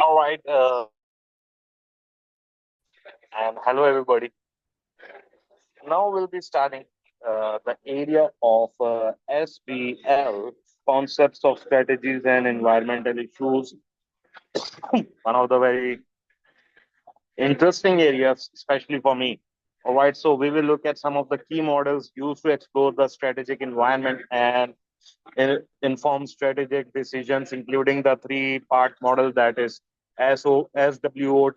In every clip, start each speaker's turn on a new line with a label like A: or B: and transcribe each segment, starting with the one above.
A: All right, and hello everybody. Now we'll be starting the area of SBL, concepts of strategies and environmental issues. One of the very interesting areas, especially for me. All right, so we will look at some of the key models used to explore the strategic environment and inform strategic decisions, including the three-part model that is SWOT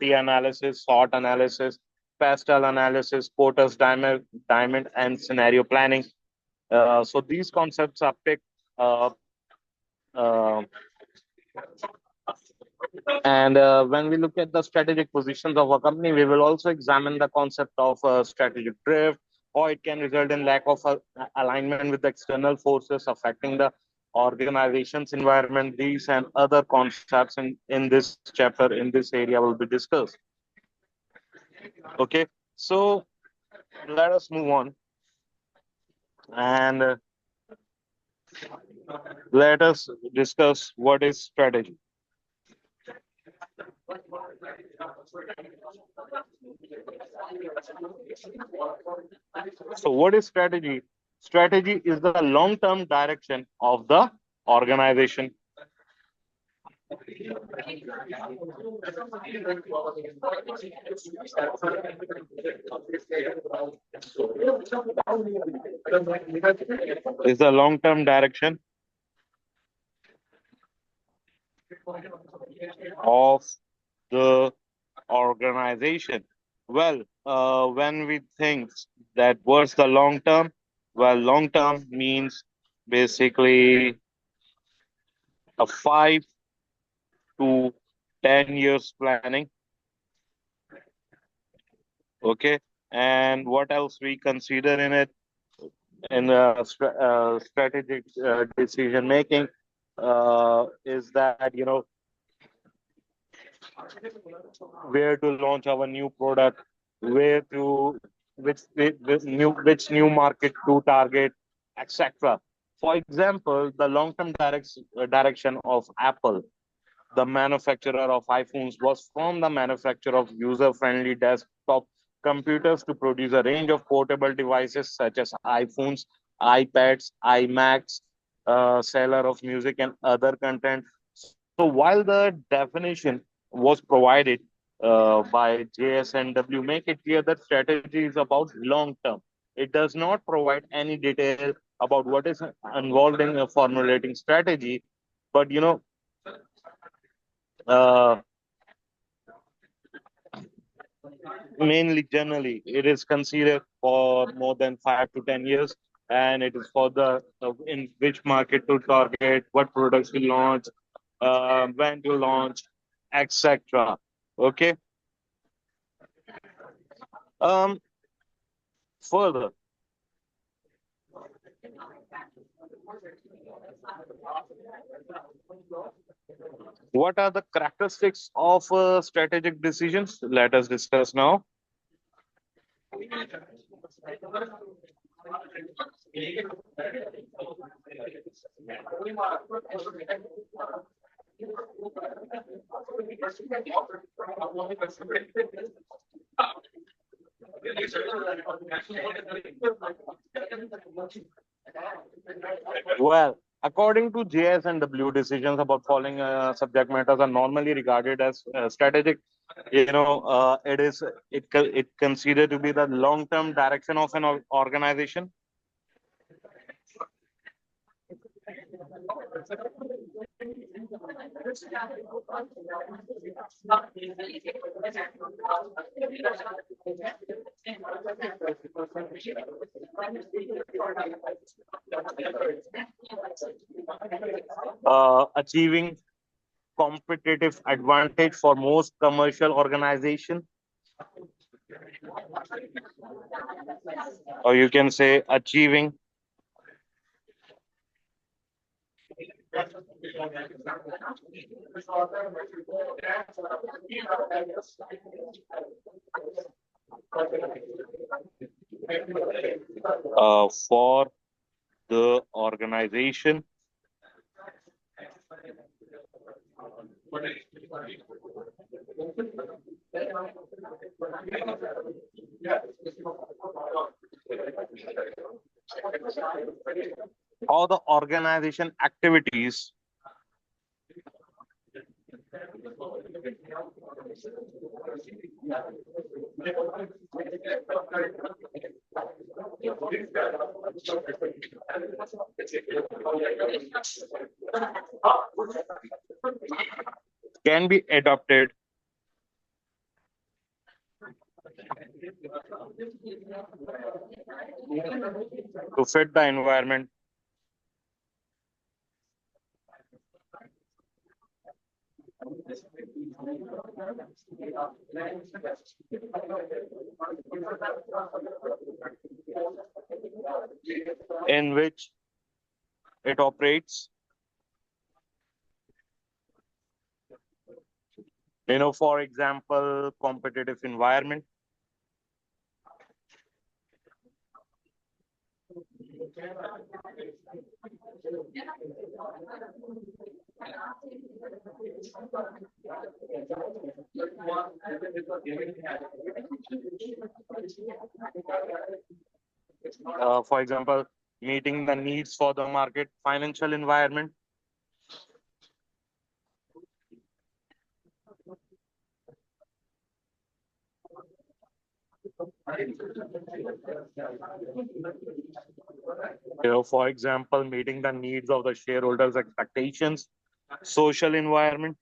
A: analysis, SWOT analysis, pastel analysis, Porter's diamond, and scenario planning. So these concepts are picked up. Uh, and when we look at the strategic positions of a company, we will also examine the concept of strategic drift, or it can result in lack of alignment with the external forces affecting the organization's environment. These and other concepts in this chapter, in this area, will be discussed. Okay, so let us move on and let us discuss what is strategy. So, what is strategy? Strategy is the long term direction of the organization. Is the long term direction of the organization. Well, when we think that what's the long term? Well, long term means basically a 5 to 10 years planning. Okay. And what else we consider in it in strategic decision making is that, where to launch our new product, where to which new market to target, etc. For example, the long-term direction of Apple, the manufacturer of iPhones, was from the manufacture of user-friendly desktop computers to produce a range of portable devices such as iPhones, iPads, iMacs, seller of music and other content. So while the definition was provided by JSNW, make it clear that strategy is about long term. It does not provide any detail about what is involved in formulating strategy, but uh, mainly generally it is considered for more than 5 to 10 years, and it is for the in which market to target, what products to launch, when to launch, etc. Okay. um Further, what are the characteristics of strategic decisions? Let us discuss now. Well, according to JS and W, decisions about following subject matters are normally regarded as strategic. It considered to be the long-term direction of an organization. Achieving competitive advantage for most commercial organization, or you can say achieving for the organization. How the organization activities can be adopted to fit the environment in which it operates. For example, competitive environment. For example, meeting the needs for the market, financial environment. For example, meeting the needs of the shareholders' expectations, social environment.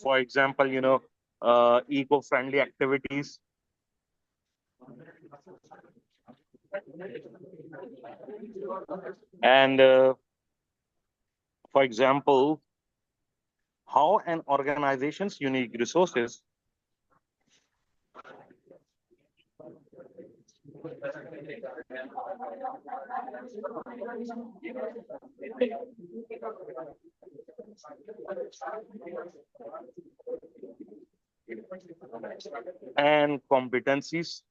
A: For example, eco-friendly activities. And for example, how an organization's unique resources and competencies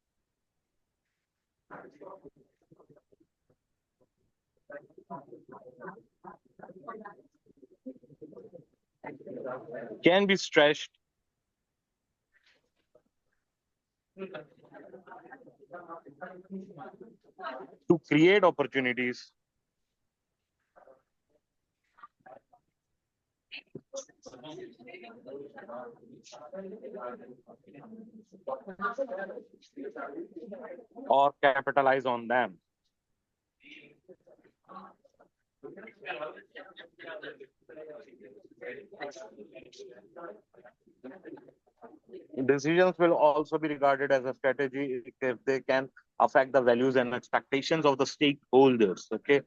A: can be stretched to create opportunities or capitalize on them. Decisions will also be regarded as a strategy if they can affect the values and expectations of the stakeholders. Okay.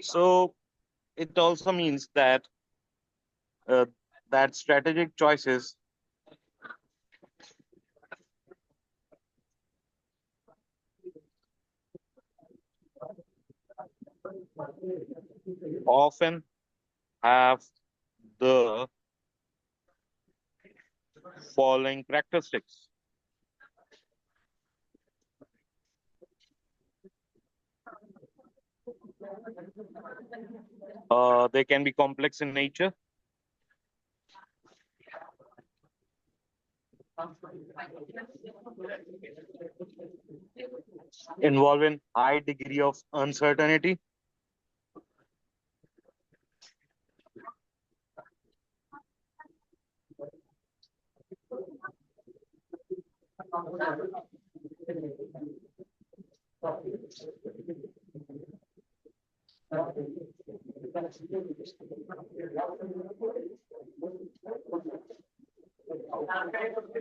A: So it also means that that strategic choices often have the following characteristics. They can be complex in nature, involving high degree of uncertainty,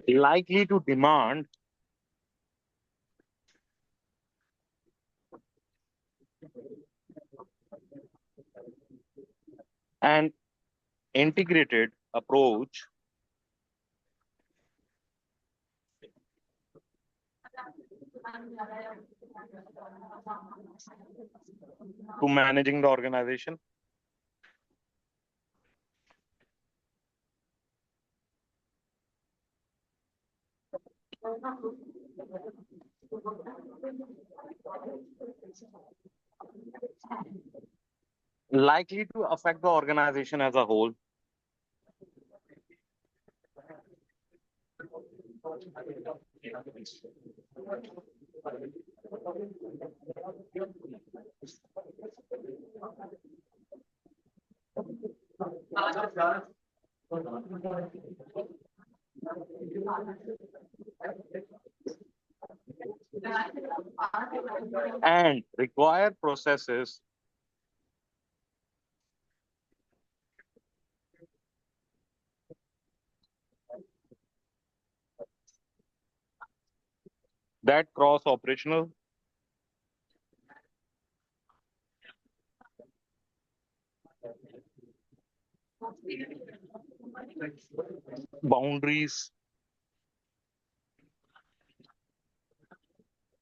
A: likely to demand an integrated approach to managing the organization. Likely to affect the organization as a whole. And require processes that cross operational boundaries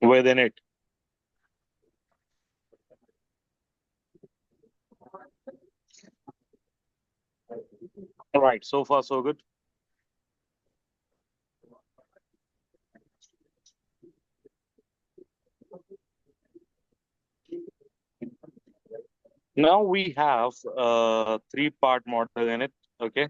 A: within it. All right, so far so good. Now we have a three-part model in it. Okay.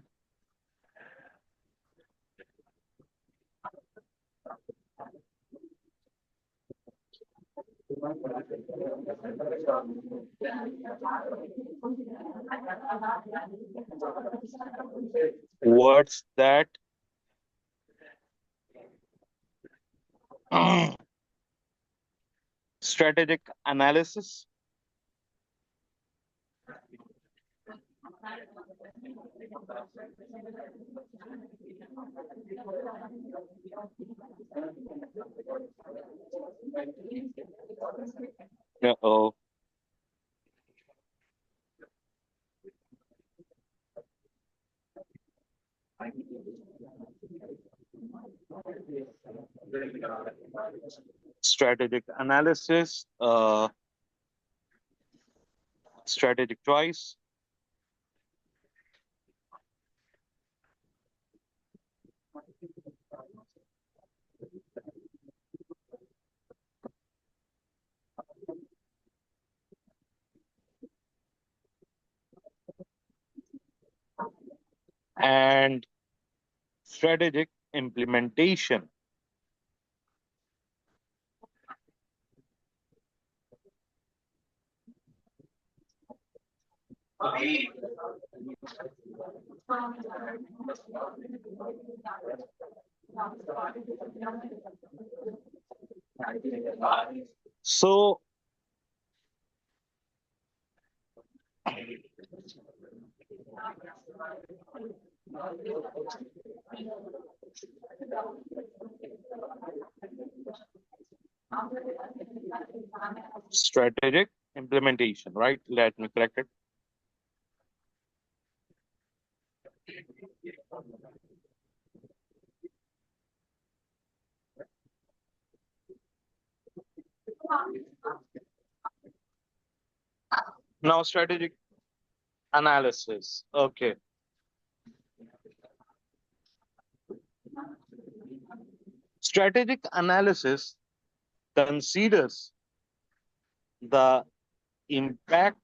A: What's that? Strategic analysis. Uh-oh. Strategic analysis, strategic choice, and strategic implementation. So, strategic implementation, right? Let me correct it. Now, strategic analysis. Okay. Strategic analysis considers the impact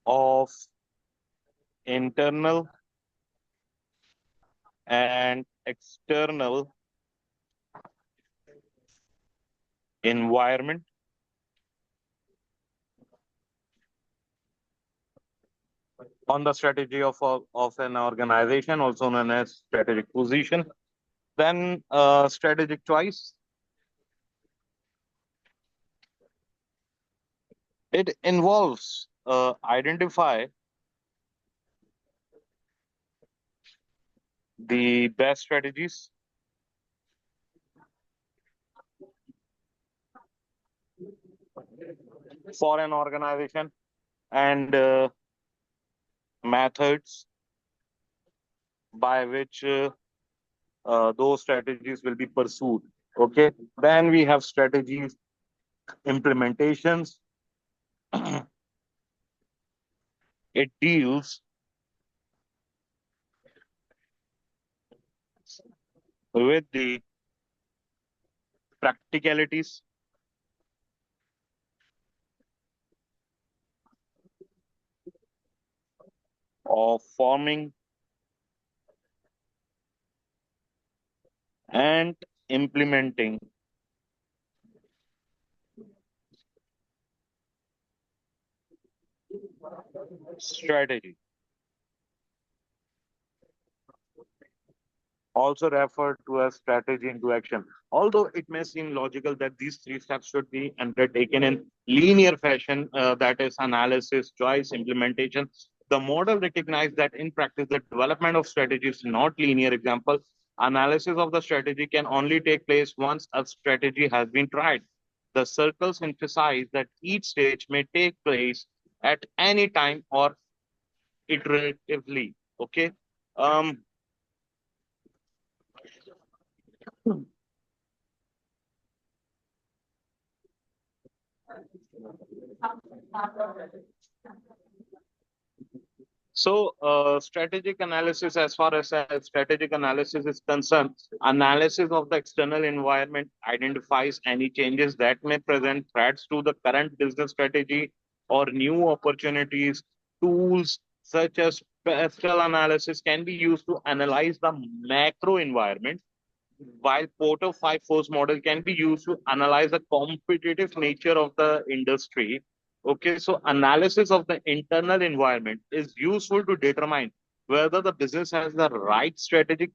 A: of internal and external environment on the strategy of an organization, also known as strategic position. Then strategic choice. It involves identify the best strategies for an organization and methods by which those strategies will be pursued. Okay. Then we have strategies implementations. It deals with the practicalities of forming and implementing strategy, also referred to as strategy into action. Although it may seem logical that these three steps should be undertaken in linear fashion, that is, analysis, choice, implementation, the model recognizes that in practice, the development of strategy is not linear. Example, analysis of the strategy can only take place once a strategy has been tried. The circles emphasize that each stage may take place at any time or iteratively. Okay. Um, strategic analysis, as far as strategic analysis is concerned, analysis of the external environment identifies any changes that may present threats to the current business strategy or new opportunities. Tools such as spectral analysis can be used to analyze the macro environment, while Porter 5 force model can be used to analyze the competitive nature of the industry. Okay, so analysis of the internal environment is useful to determine whether the business has the right strategic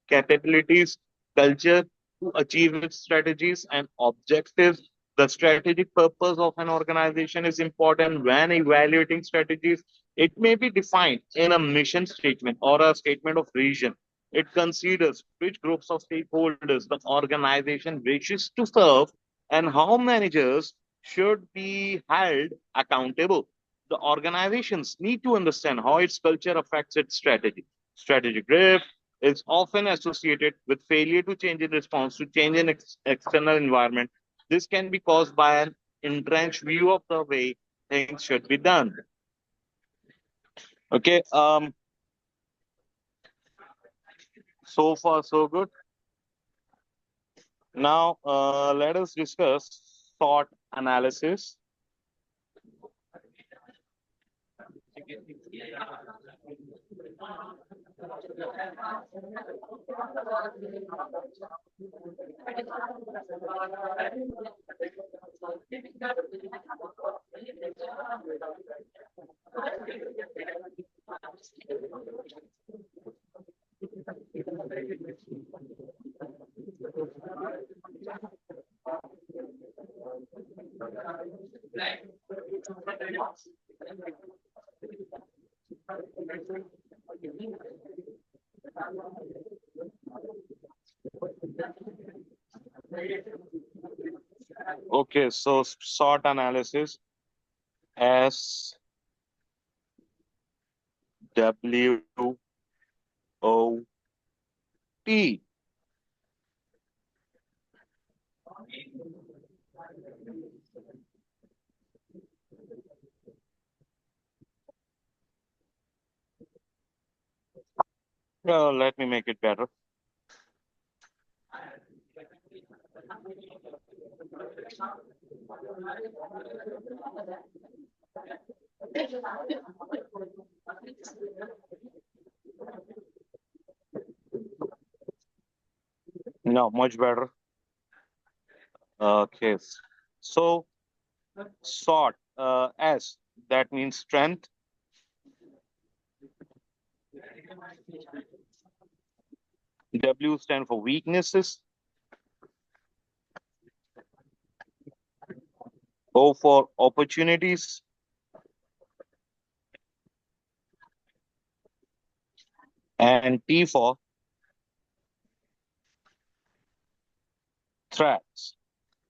A: capabilities, culture to achieve its strategies and objectives. The strategic purpose of an organization is important when evaluating strategies. It may be defined in a mission statement or a statement of vision. It considers which groups of stakeholders the organization wishes to serve and how managers should be held accountable. The organizations need to understand how its culture affects its strategy. Strategic drift is often associated with failure to change in response to change in external environment. This can be caused by an entrenched view of the way things should be done. Okay. So far so good. Now, let us discuss SWOT analysis. Okay, so SWOT analysis, SWOT. Let me make it better. No, much better. Okay, so SWOT, S, that means strength. W stand for weaknesses. O for opportunities. And T for threats.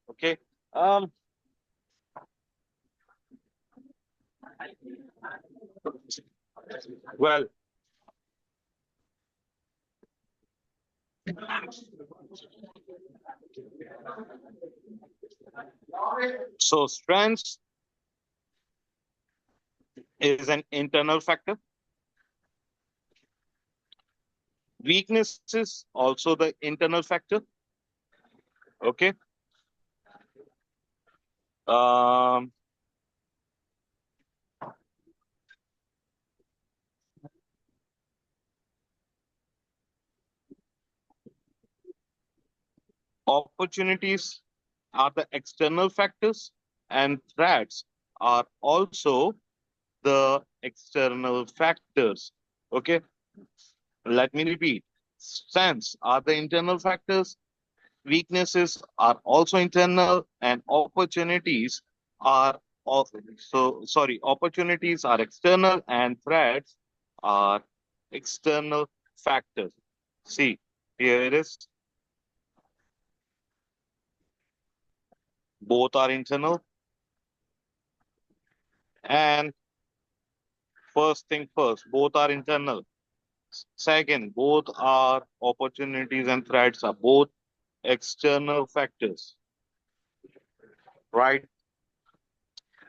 A: Okay. Um. Well, so strengths is an internal factor. Weaknesses also the internal factor. Okay. Um, Opportunities are the external factors, and threats are also the external factors. Okay, let me repeat. Strengths are the internal factors, weaknesses are also internal, and opportunities are external, and threats are external factors. See, here it is. Both are internal, and first thing first, both are internal. Second, both are opportunities and threats are both external factors, right?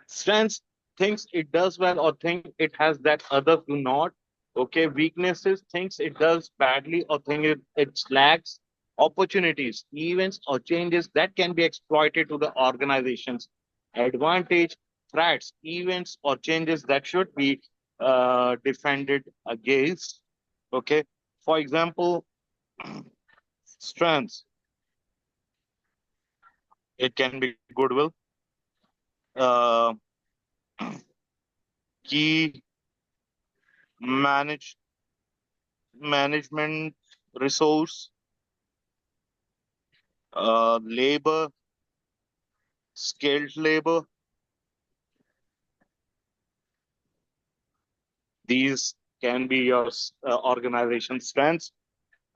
A: Strengths thinks it does well or think it has that others do not. Okay, weaknesses thinks it does badly or think it lacks. Opportunities, events or changes that can be exploited to the organization's advantage. Threats, events or changes that should be defended against. Okay, for example, strengths, it can be goodwill, uh, key manage management resource, labor, skilled labor. These can be your organization strengths.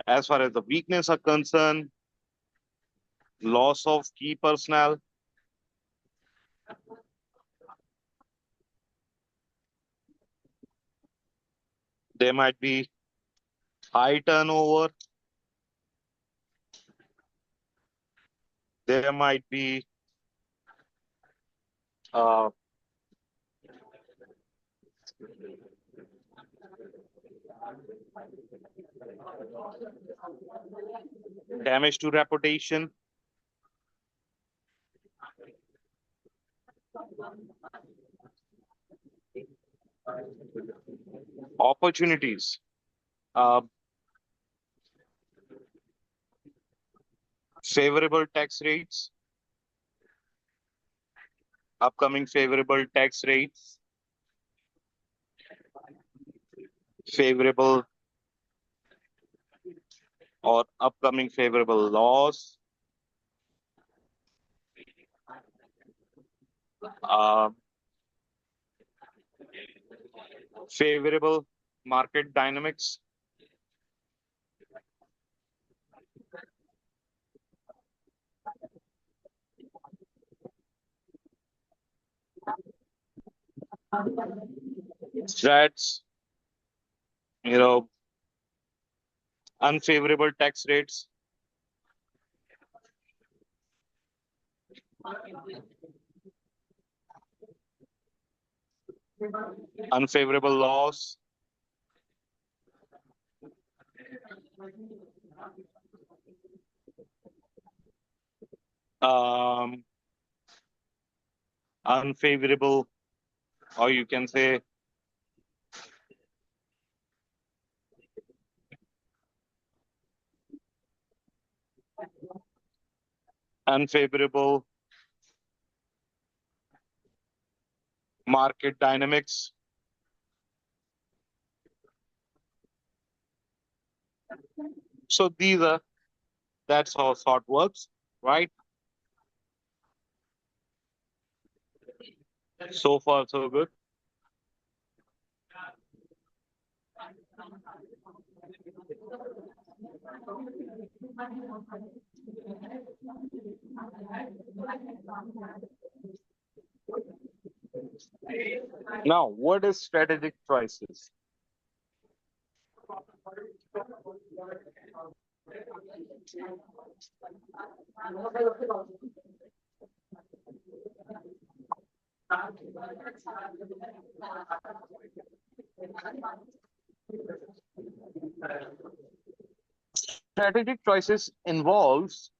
A: As far as the weakness are concerned, loss of key personnel, there might be high turnover, there might be uh, damage to reputation, opportunities, uh, favorable tax rates, upcoming favorable tax rates, favorable or upcoming favorable laws, uh, favorable market dynamics, threats, you know, unfavorable tax rates, unfavorable laws, um, unfavorable, or you can say unfavorable market dynamics. So that's how sort works, right? So far, so good. Now, what is strategic choices? Strategic choices involves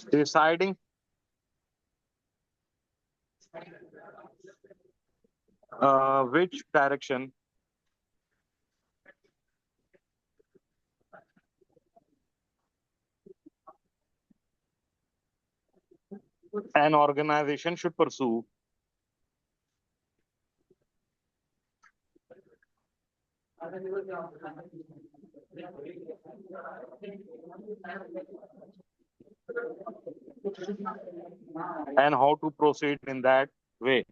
A: deciding which direction an organization should pursue, and how to proceed in that way.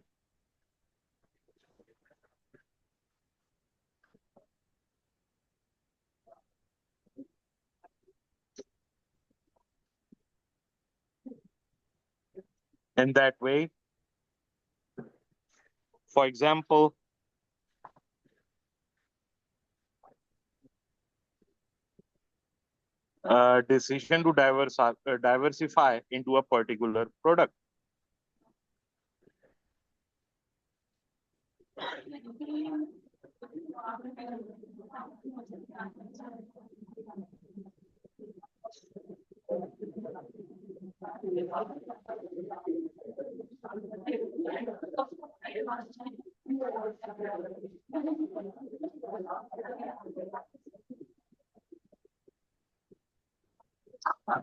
A: In that way, for example, decision to diversify into a particular product.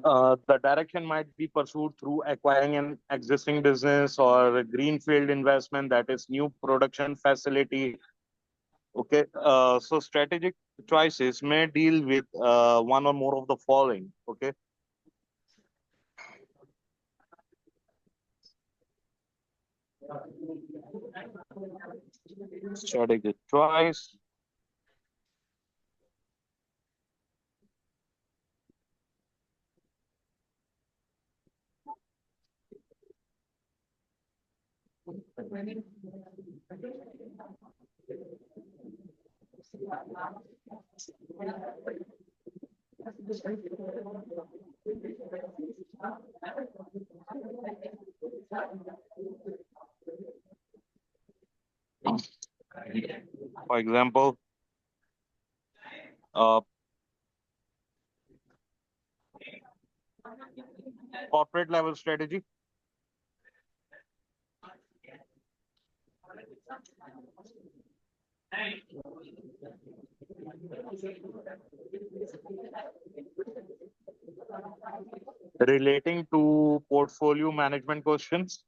A: The direction might be pursued through acquiring an existing business or a greenfield investment, that is new production facility. Okay, so strategic choices may deal with one or more of the following. Okay, strategic choice. For example, uh, corporate level strategy, relating to portfolio management questions,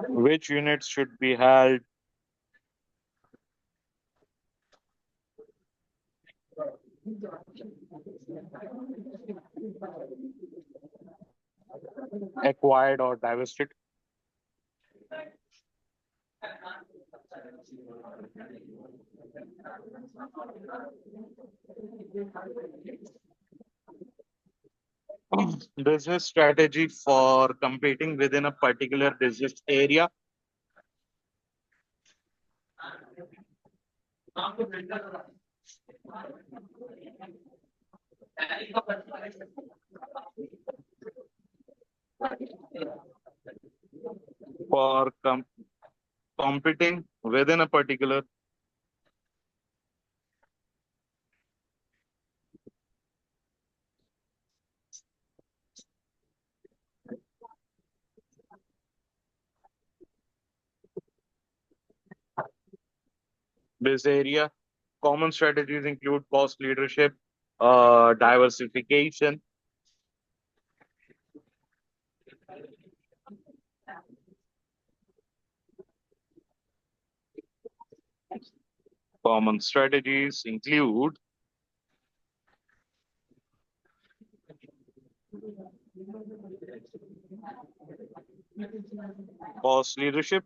A: which units should be held, acquired or divested. Business strategy for competing within a particular business area, for competing within a particular business area. Common strategies include cost leadership, diversification. Common strategies include cost leadership,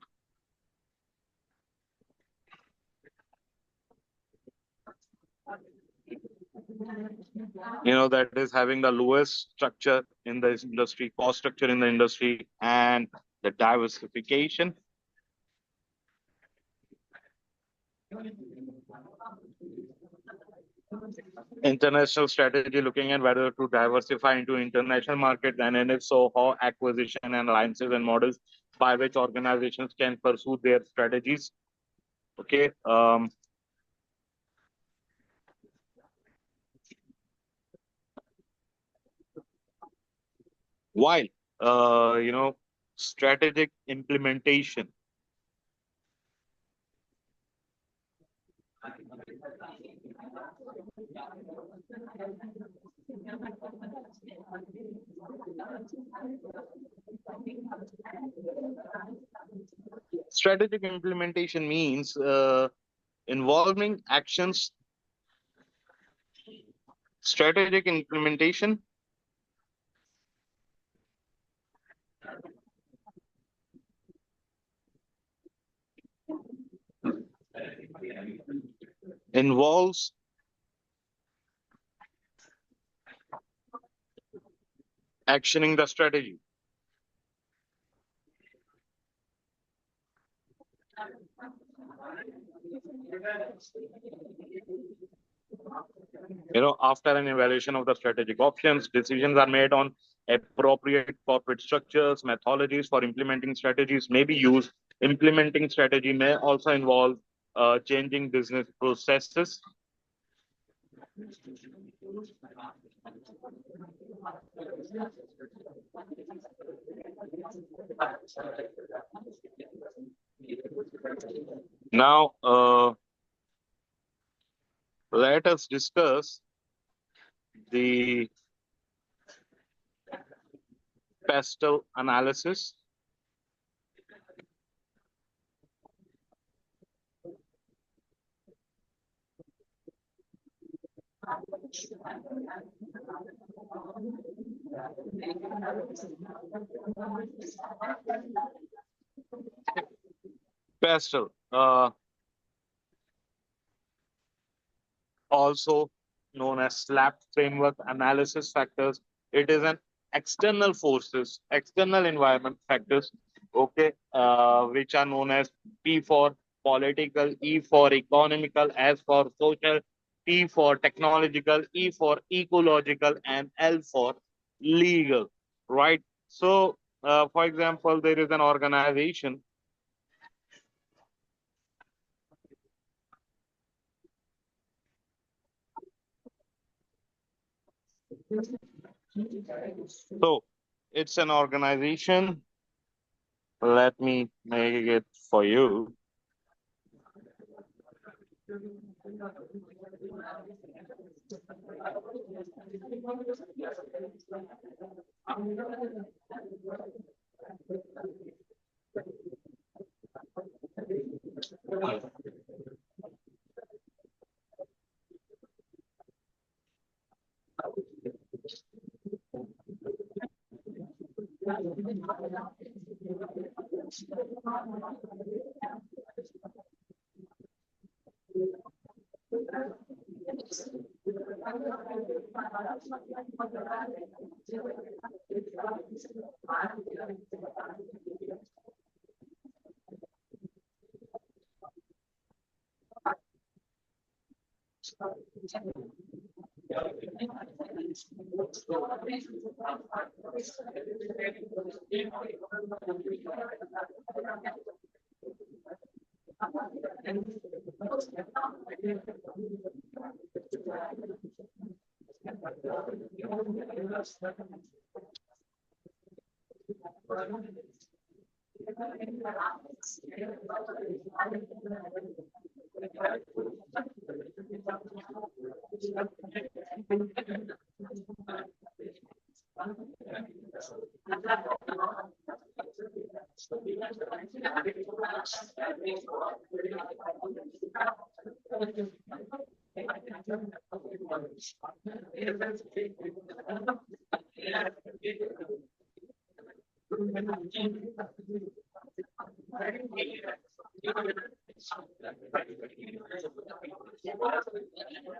A: that is having the lowest structure in the industry, cost structure in the industry, and the diversification. International strategy, looking at whether to diversify into international markets, and if so, how acquisition and alliances and models by which organizations can pursue their strategies. Okay. While strategic implementation. Strategic implementation means involving actions. Strategic implementation involves actioning the strategy. After an evaluation of the strategic options, decisions are made on appropriate corporate structures, methodologies for implementing strategies may be used. Implementing strategy may also involve changing business processes. Now, let us discuss the pastel analysis. Pastel, also known as SLAP framework analysis factors. It is an external forces, external environment factors, okay, which are known as P for political, E for economical, S for social, T for technological, E for ecological, and L for legal, right? So, for example, there is an organization. So, it's an organization. Let me make it for you.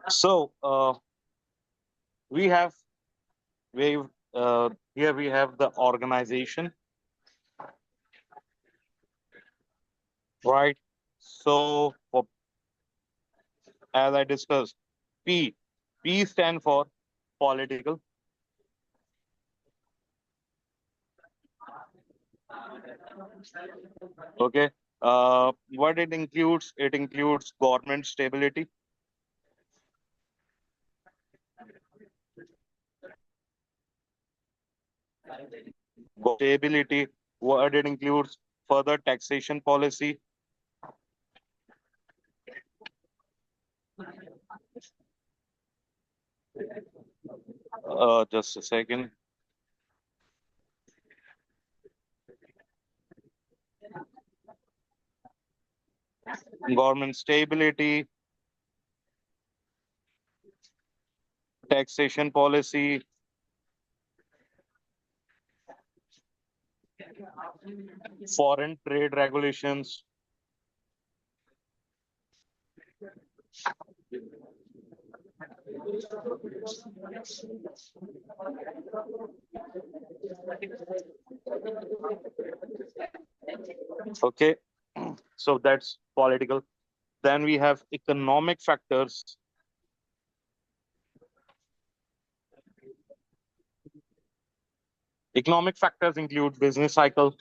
A: So, We have we here we have the organization, right? So as I discussed, P P stand for political. Okay. What it includes? It includes government stability, stability. What it includes? Further taxation policy. Just a second. Government stability, taxation policy, foreign trade regulations. Okay, so that's political. Then we have economic factors. Economic factors include business cycle.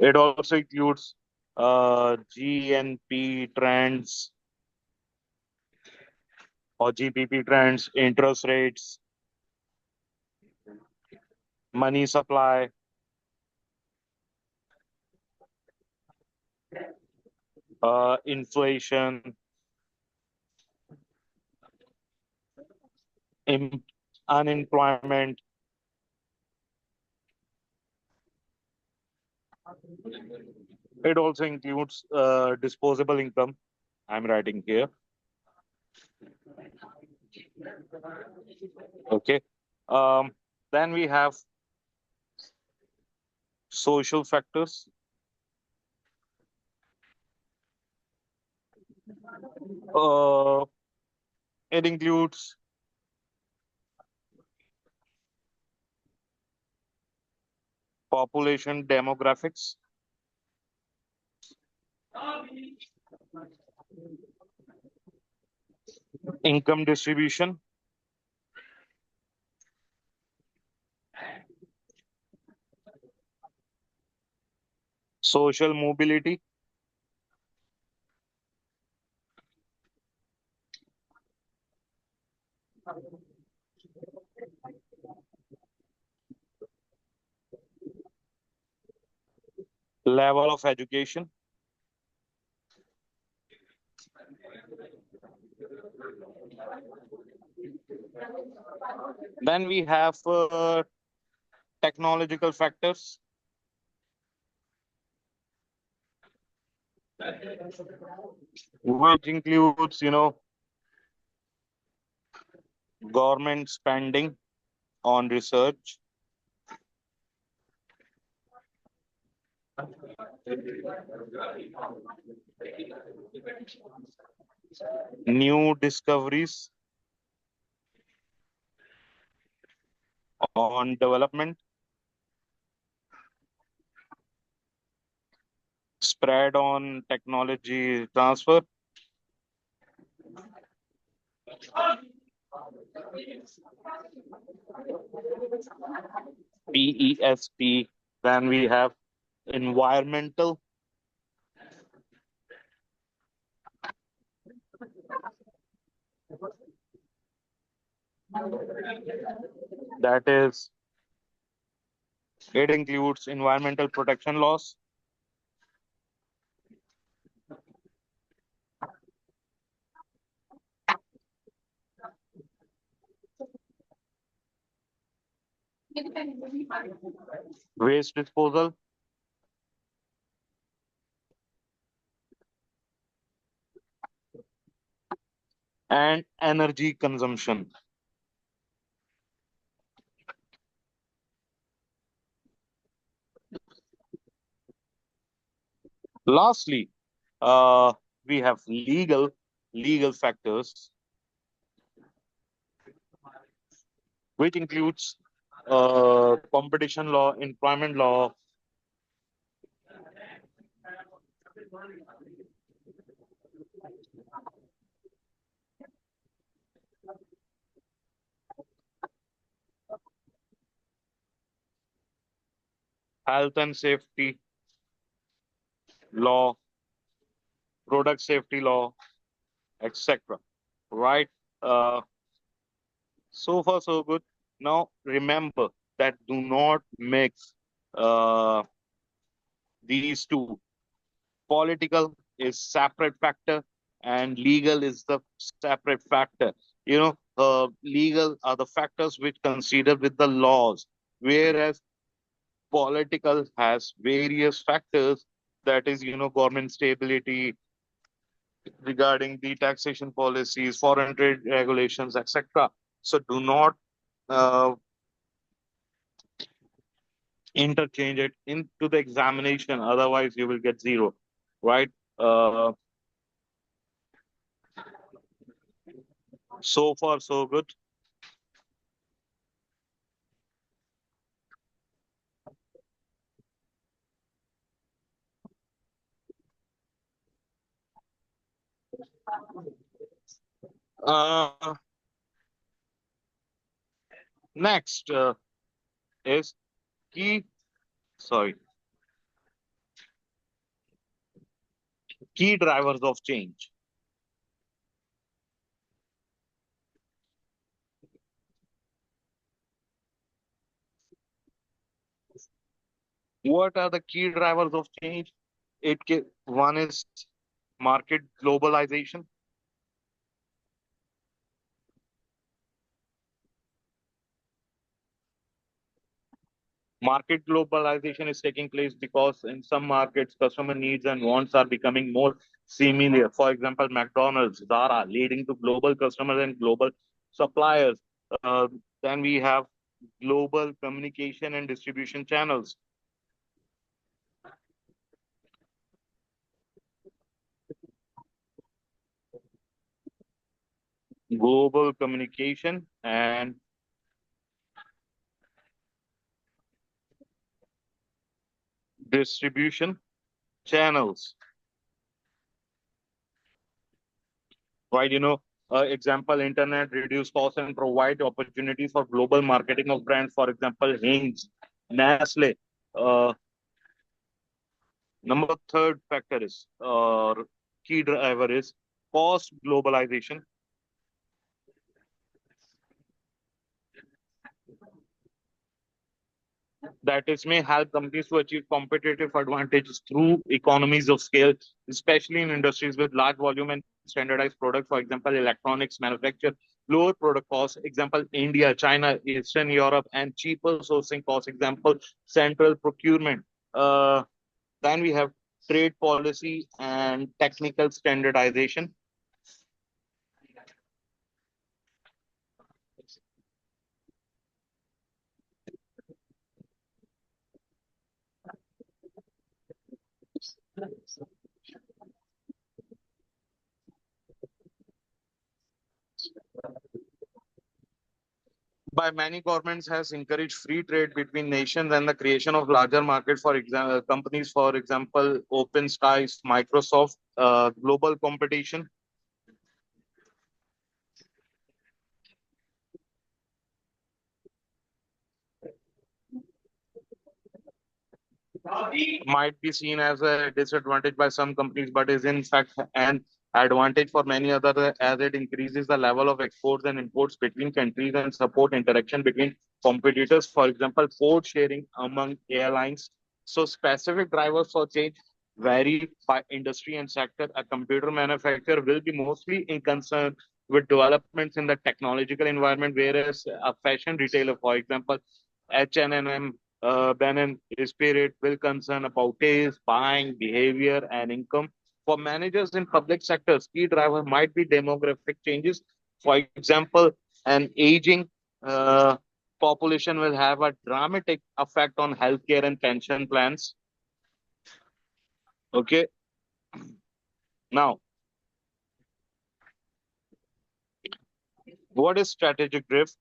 A: It also includes GNP trends or GPP trends, interest rates, money supply, inflation, im- unemployment. It also includes disposable income. I'm writing here. Okay. Um, then we have social factors. Uh, it includes population demographics, income distribution, social mobility, level of education. Then we have technological factors, which includes, government spending on research, new discoveries on development, spread on technology transfer, PESP. Then we have environmental, that is, it includes environmental protection laws, waste disposal, and energy consumption. Lastly, Uh, we have legal factors, which includes competition law, employment law, health and safety law, product safety law, etc. Right? Uh, so far, so good. Now, remember that do not mix uh, these two. Political is separate factor, and legal is the separate factor. Legal are the factors which consider with the laws, whereas political has various factors, that is, government stability, regarding the taxation policies, foreign trade regulations, etc. So do not uh, interchange it into the examination, otherwise you will get zero, right? uh, so far so good. uh, Next is key sorry key drivers of change. What are the key drivers of change? One is market globalization. Market globalization is taking place because in some markets, customer needs and wants are becoming more similar. For example, McDonald's, Zara, leading to global customers and global suppliers. Uh, then we have global communication and distribution channels. Global communication and distribution channels. Right? Example, internet reduce costs and provide opportunities for global marketing of brands. For example, Heinz, Nestle. Uh, Number third factor is, or key driver is, cost globalization. That is may help companies to achieve competitive advantages through economies of scale, especially in industries with large volume and standardized products. For example, electronics manufacture lower product costs. Example, India, China, Eastern Europe, and cheaper sourcing costs. Example, central procurement. Uh, then we have trade policy and technical standardization. By many governments has encouraged free trade between nations and the creation of larger market for example companies, for example open skies, Microsoft, global competition. Might be seen as a disadvantage by some companies, but is in fact an advantage for many other, as it increases the level of exports and imports between countries and support interaction between competitors. For example, port sharing among airlines. So specific drivers for change vary by industry and sector. A computer manufacturer will be mostly in concern with developments in the technological environment, whereas a fashion retailer, for example, H&M, Ben and Spirit, will concern about taste, buying, behavior, and income. For managers in public sectors, key driver might be demographic changes. For example, an aging uh, population will have a dramatic effect on healthcare and pension plans. Okay, Now, what is strategic drift?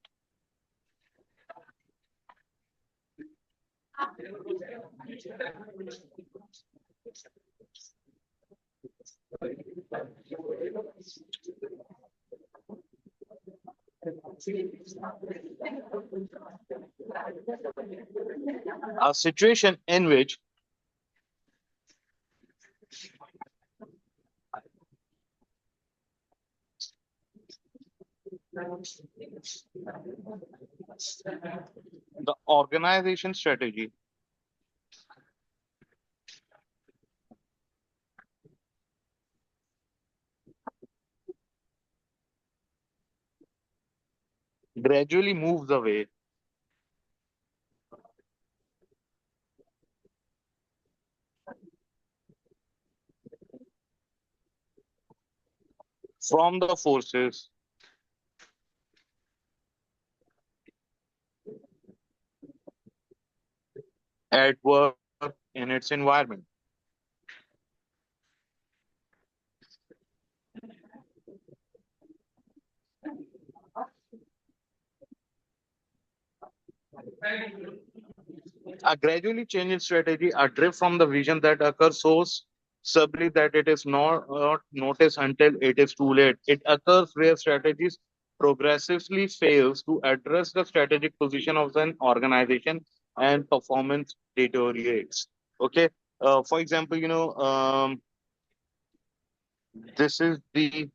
A: A situation in which the organization strategy gradually moves away from the forces at work in its environment. A gradually changing strategy, a drift from the vision that occurs so subtly that it is not noticed until it is too late. It occurs where strategies progressively fails to address the strategic position of an organization and performance deteriorates. Okay. For example, this is the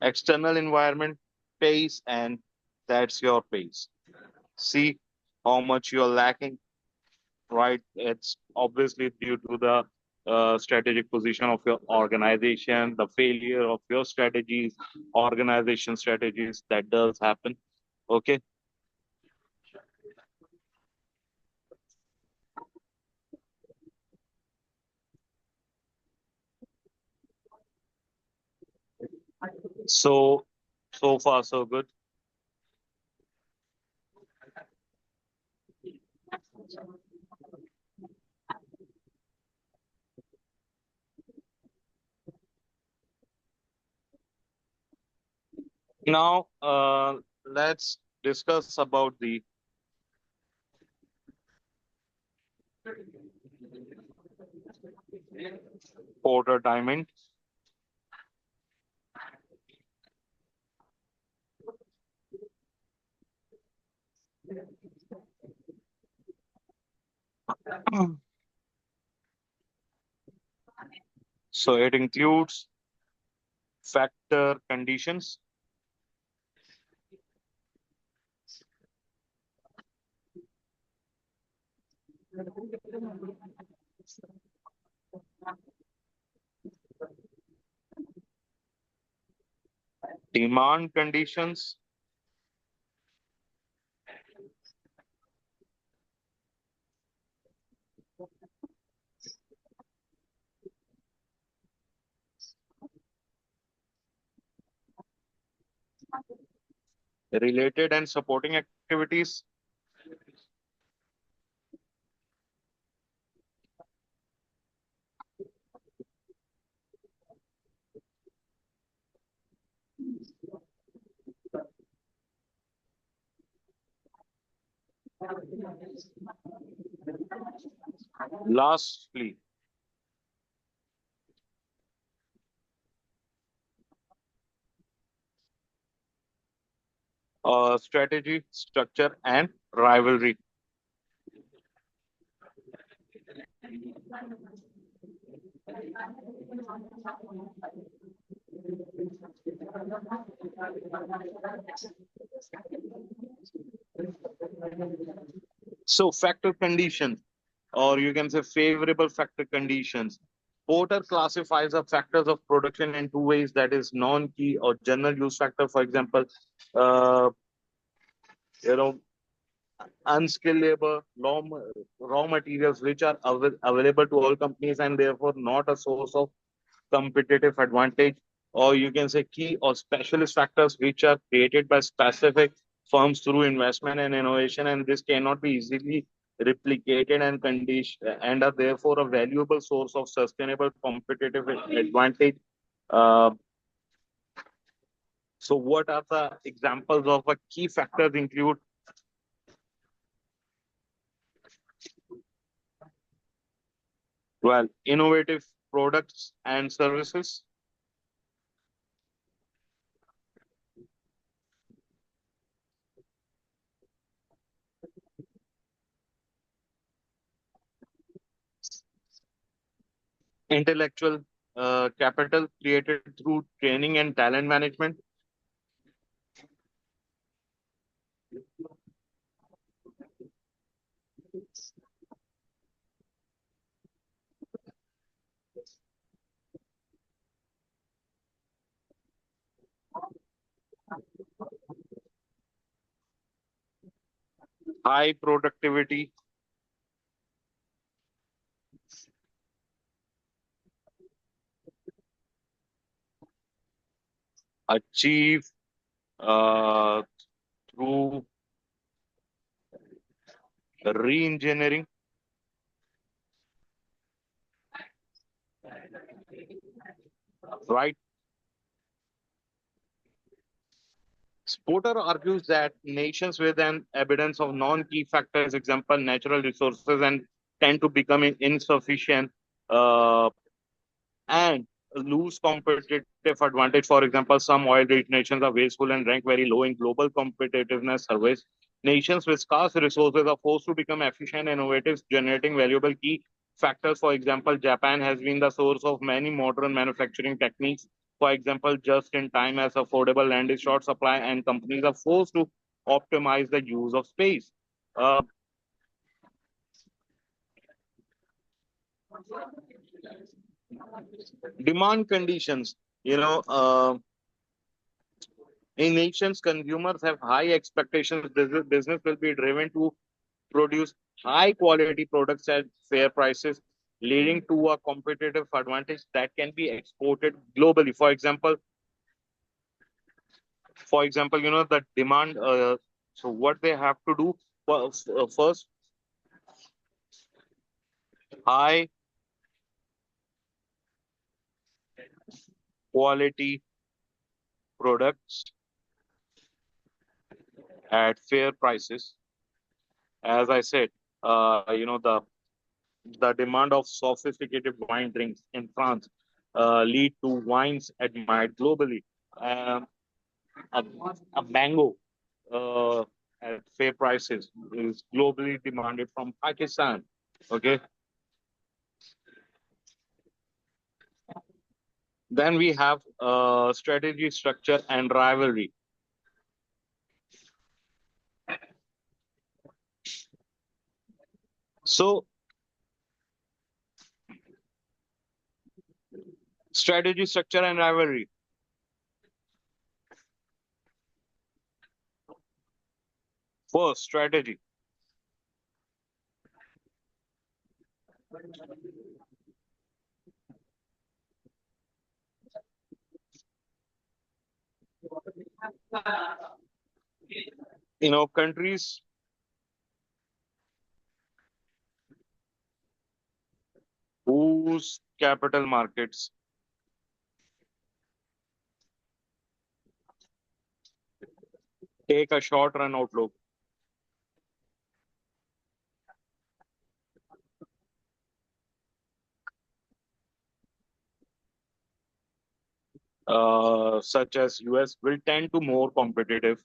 A: external environment pace, and that's your pace. See how much you're lacking, right? It's obviously due to the strategic position of your organization, the failure of your strategies, organization strategies. That does happen. Okay. So, so far, so good. Now, let's discuss about the Porter Diamond. So, it includes factor conditions, demand conditions, related and supporting activities. Lastly, strategy, structure, and rivalry. So, factor conditions, or you can say favorable factor conditions. Porter classifies the factors of production in two ways, that is non-key or general use factor. For example, uh, you know, unskilled labor, raw materials which are available to all companies and therefore not a source of competitive advantage, or you can say key or specialist factors which are created by specific firms through investment and innovation, and this cannot be easily replicated and condition and are therefore a valuable source of sustainable competitive advantage. Uh, so, what are the examples of a key factors include? Well, innovative products and services, intellectual capital created through training and talent management, high productivity, achieve uh, through re-engineering, right? Porter argues that nations with an abundance of non-key factors, example, natural resources, and tend to become insufficient uh, and lose competitive advantage. For example, some oil-rich nations are wasteful and rank very low in global competitiveness surveys. Nations with scarce resources are forced to become efficient and innovative, generating valuable key factors. For example, Japan has been the source of many modern manufacturing techniques. For example, just in time as affordable land is short supply and companies are forced to optimize the use of space. Uh, Demand conditions, you know, in nations, consumers have high expectations. Business will be driven to produce high quality products at fair prices, leading to a competitive advantage that can be exported globally. For example, the demand. So what they have to do first, high quality products at fair prices. As I said, the demand of sophisticated wine drinks in France lead to wines admired globally. Um, a, a mango uh, at fair prices is globally demanded from Pakistan. Okay, then we have strategy, structure, and rivalry. So, strategy, structure, and rivalry. First, strategy. Countries whose capital markets take a short run outlook, such as US, will tend to more competitive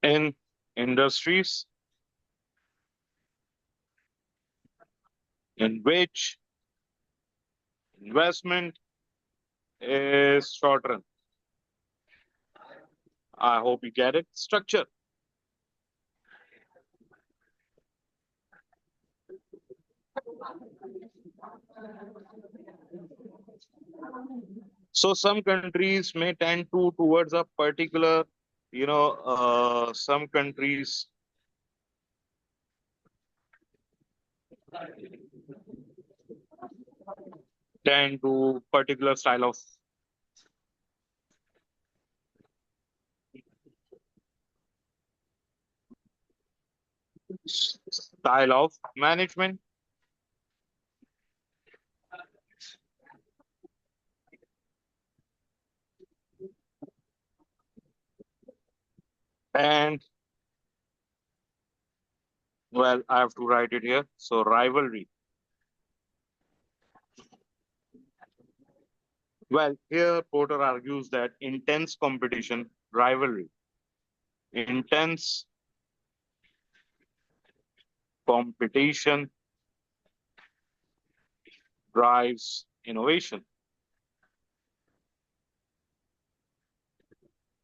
A: in industries in which investment is short run. I hope you get it. Structure. So some countries may tend to towards a particular, some countries tend to particular style of management. And well, I have to write it here. So rivalry. Well, here Porter argues that intense competition, rivalry, intense competition drives innovation.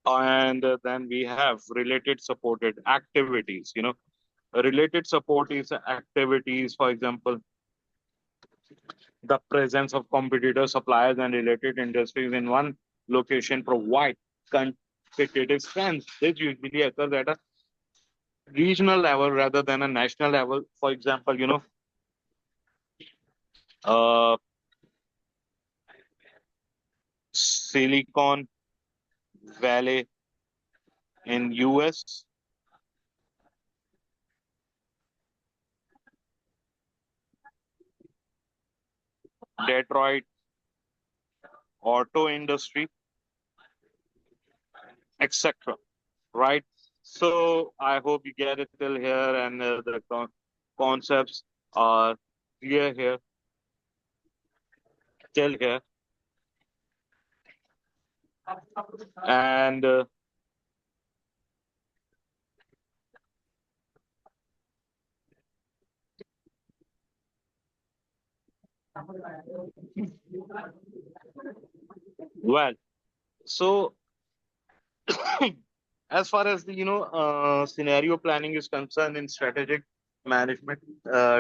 A: And then we have related supported activities. Related support is activities, for example, the presence of competitor suppliers and related industries in one location provide competitive strength. This usually occurs at a regional level rather than a national level. For example, uh, Silicon Valley in US, Detroit auto industry, etc. Right? So I hope you get it till here, and the concepts are clear here till here. And well, so as far as the scenario planning is concerned in strategic management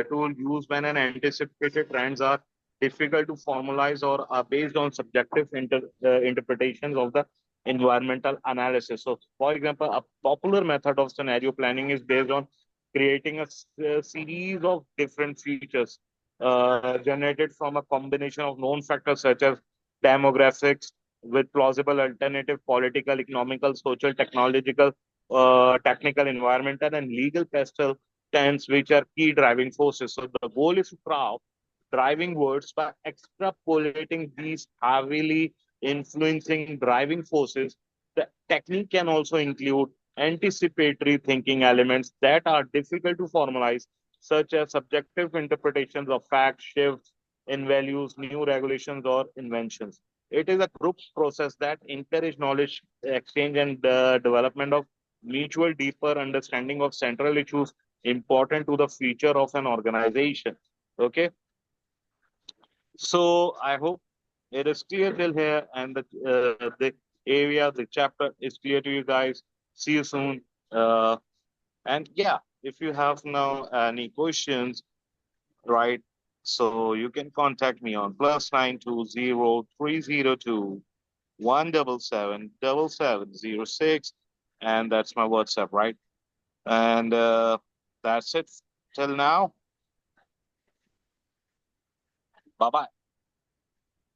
A: tool used when an anticipated trends are difficult to formalize or are based on subjective interpretations of the environmental analysis. So, for example, a popular method of scenario planning is based on creating a series of different features generated from a combination of known factors such as demographics, with plausible alternative political, economical, social, technological, technical, environmental, and legal pestle trends, which are key driving forces. So the goal is to craft driving words by extrapolating these heavily influencing driving forces. The technique can also include anticipatory thinking elements that are difficult to formalize, such as subjective interpretations of facts, shifts in values, new regulations, or inventions. It is a group process that encourage knowledge exchange and development of mutual deeper understanding of central issues important to the future of an organization. Okay, so I hope it is clear till here, and the area, the chapter is clear to you guys. See you soon. And yeah, if you have now any questions, right? So you can contact me on +9203217770706, and that's my WhatsApp, right? And that's it till now. Bye bye.